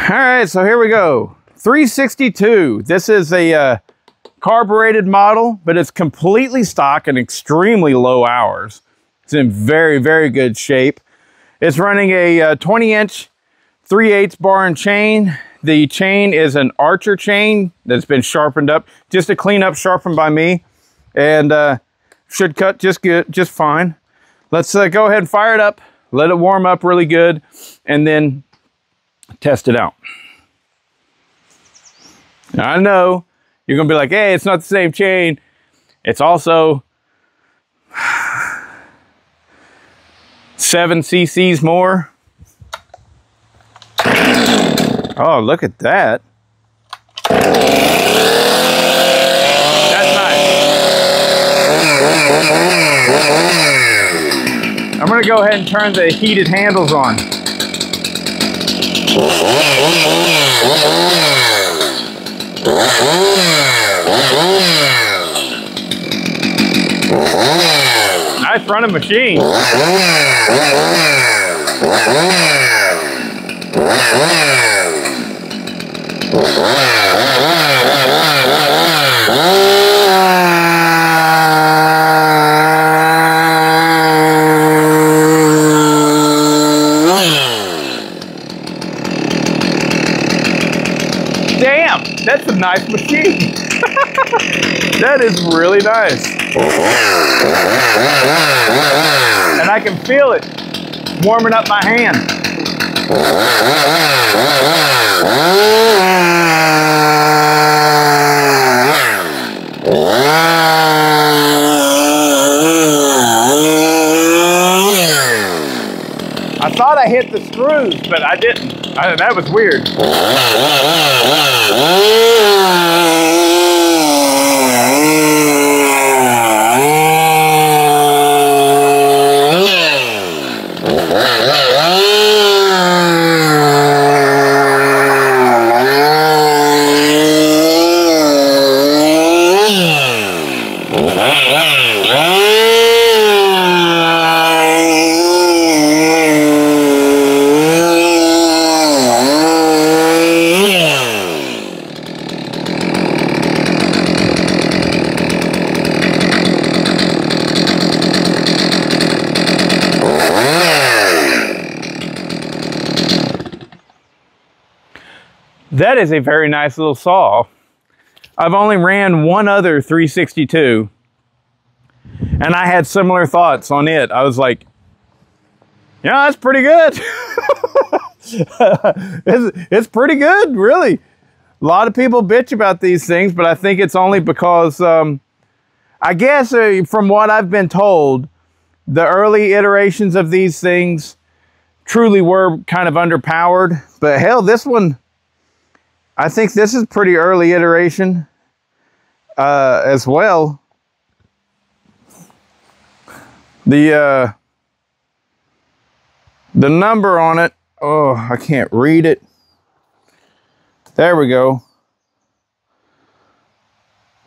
All right, so here we go. 362. This is a carbureted model, but it's completely stock and extremely low hours. It's in very, very good shape. It's running a 20-inch 3/8 bar and chain. The chain is an Archer chain that's been sharpened up. Just a cleanup sharpened by me, and should cut just good, just fine. Let's go ahead and fire it up, let it warm up really good, and then test it out. Now, I know you're gonna be like, hey, it's not the same chain. It's also 7 cc's more. Oh, look at that. That's nice. I'm gonna go ahead and turn the heated handles on. Nice running machine. Damn, that's a nice machine. That is really nice. And I can feel it warming up my hand. I thought I hit the screws, but I didn't. That was weird. That is a very nice little saw. I've only ran one other 362, and I had similar thoughts on it. I was like, yeah, that's pretty good. It's pretty good, really. A lot of people bitch about these things, but I think it's only because, I guess from what I've been told, the early iterations of these things truly were kind of underpowered. But hell, this one, I think this is pretty early iteration as well. The number on it, oh, I can't read it. There we go.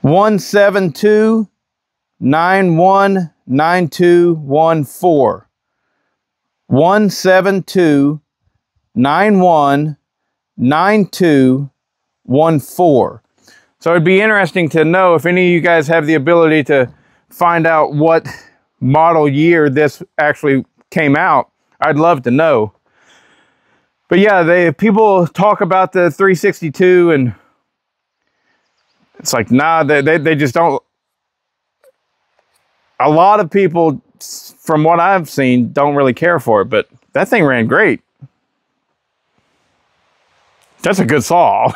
172919214. 172919214. So it'd be interesting to know if any of you guys have the ability to find out what model year this actually came out. I'd love to know. But yeah, people talk about the 362 and it's like, nah, they just don't. A lot of people, from what I've seen, don't really care for it, but that thing ran great. That's a good saw.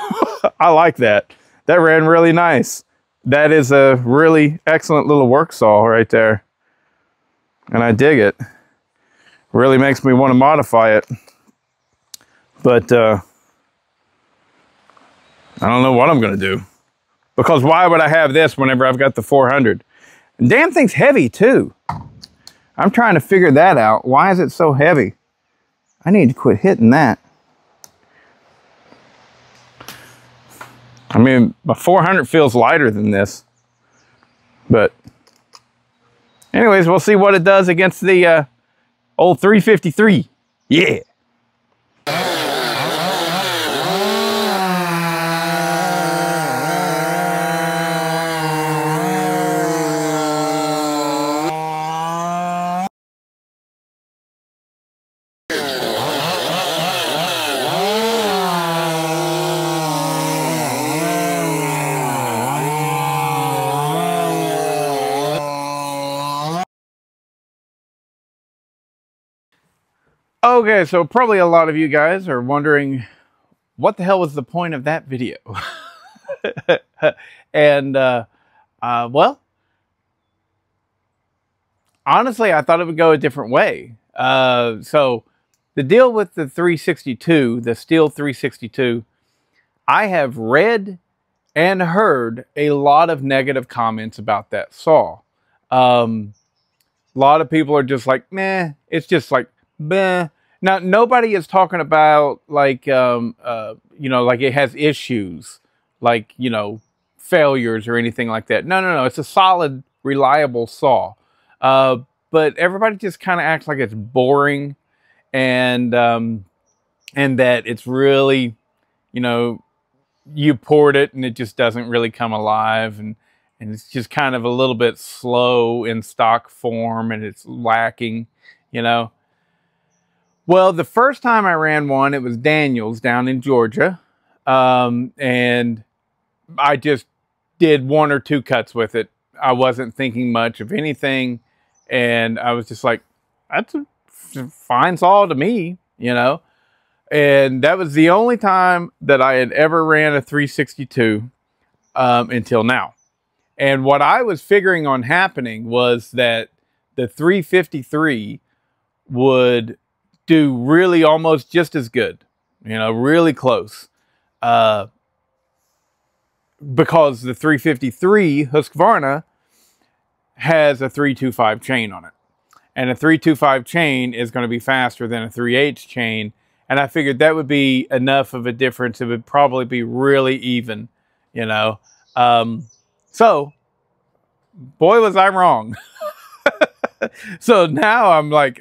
I like that. That ran really nice. That is a really excellent little work saw right there. And I dig it. Really makes me want to modify it. But I don't know what I'm going to do. Because why would I have this whenever I've got the 400? And damn thing's heavy too. I'm trying to figure that out. Why is it so heavy? I need to quit hitting that. I mean, my 400 feels lighter than this. But anyways, we'll see what it does against the old 353. Yeah. Okay, so probably a lot of you guys are wondering, what the hell was the point of that video? And, well, honestly, I thought it would go a different way. So the deal with the 362, the Stihl 362, I have read and heard a lot of negative comments about that saw. A lot of people are just like, meh, it's just like, meh. Now, nobody is talking about like, you know, like it has issues, like, you know, failures or anything like that. No, no, no. It's a solid, reliable saw. But everybody just kind of acts like it's boring and that it's really, you know, you poured it and it just doesn't really come alive, and it's just kind of a little bit slow in stock form and it's lacking, you know. Well, the first time I ran one, it was Daniels down in Georgia, and I just did 1 or 2 cuts with it. I wasn't thinking much of anything, and I was just like, that's a fine saw to me, you know. And that was the only time that I had ever ran a 362 until now. And what I was figuring on happening was that the 353 would do really almost just as good, you know, really close. Because the 353 Husqvarna has a 325 chain on it. And a 325 chain is going to be faster than a 3/8 chain. And I figured that would be enough of a difference. It would probably be really even, you know. So, boy, was I wrong. So now I'm like,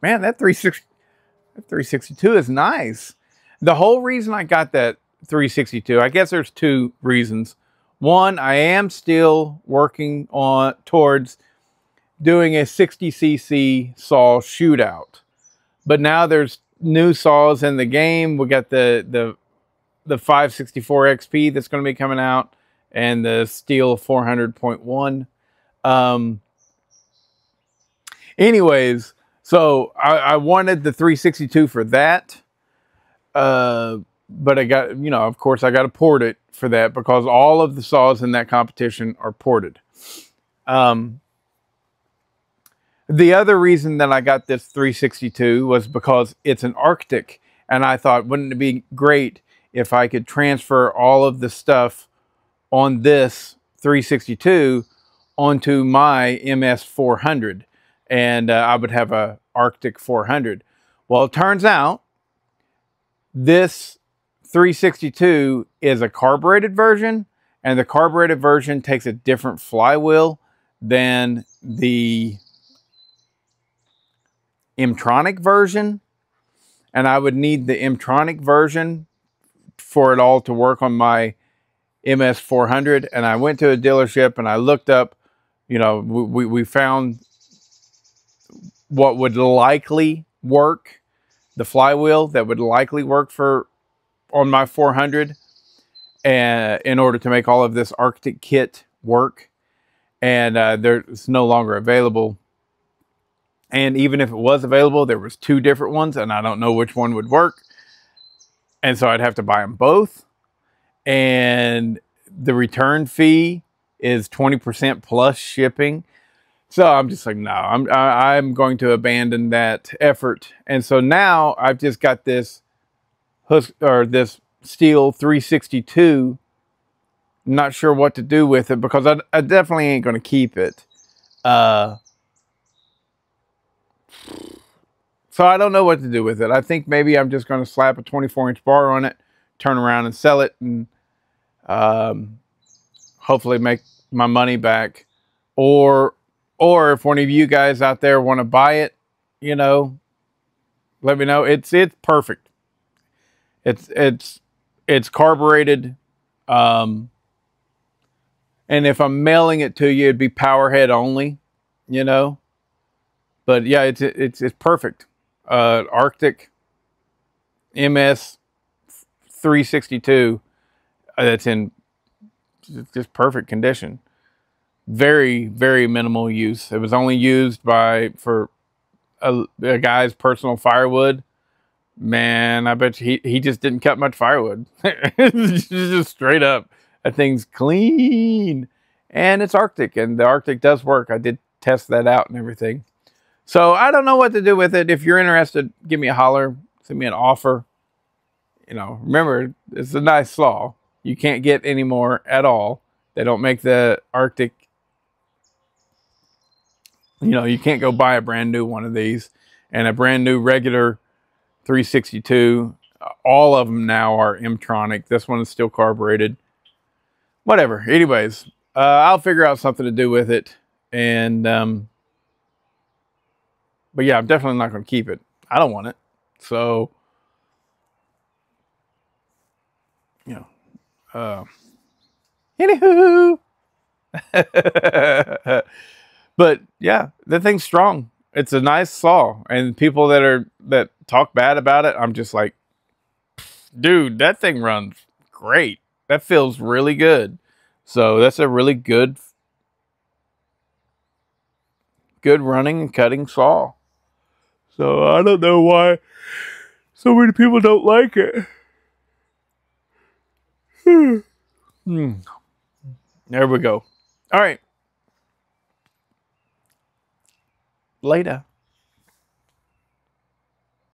man, that 362 is nice. The whole reason I got that 362, I guess there's 2 reasons. One, I am still working towards doing a 60cc saw shootout. But now there's new saws in the game. We got the 564 XP that's going to be coming out, and the Stihl 400.1. Anyways, so I wanted the 362 for that. But I got, you know, of course I got to port it for that because all of the saws in that competition are ported. The other reason that I got this 362 was because it's an Arctic, and I thought, wouldn't it be great if I could transfer all of the stuff on this 362 onto my MS 400, and I would have a Arctic 400. Well, it turns out this 362 is a carbureted version, and the carbureted version takes a different flywheel than the M-Tronic version, and I would need the M-Tronic version for it all to work on my MS 400. And I went to a dealership and I looked up, you know, we found what would likely work, the flywheel that would likely work on my 400, and in order to make all of this Arctic kit work, and it's no longer available. And even if it was available, there was 2 different ones, and I don't know which one would work. And so I'd have to buy them both. And the return fee is 20% plus shipping. So I'm just like, no, I'm going to abandon that effort. And so now I've just got this this Stihl 362. I'm not sure what to do with it because I definitely ain't going to keep it. So I don't know what to do with it. I think maybe I'm just going to slap a 24-inch bar on it, turn around and sell it, and hopefully make my money back. Or if one of you guys out there want to buy it, you know, let me know. It's perfect. It's carbureted. And if I'm mailing it to you, it'd be Powerhead only, you know. But yeah, it's perfect. Arctic MS 362. That's in just perfect condition. Very, very minimal use. It was only used for a guy's personal firewood, man, I bet you he just didn't cut much firewood. Just straight up. That thing's clean. And it's Arctic, and the Arctic does work. I did test that out and everything. So I don't know what to do with it. If you're interested, give me a holler. Send me an offer. You know, remember, it's a nice saw. You can't get any more at all. They don't make the Arctic. You know, you can't go buy a brand new one of these. And a brand new regular 362. All of them now are M-tronic. This one is still carbureted. Whatever. Anyways, I'll figure out something to do with it. And, but yeah, I'm definitely not going to keep it. I don't want it. So, you know, anywho. But yeah, the thing's strong. It's a nice saw. And people that talk bad about it, I'm just like, dude, that thing runs great. That feels really good. So that's a really good running and cutting saw. So I don't know why so many people don't like it. There we go. All right. Later.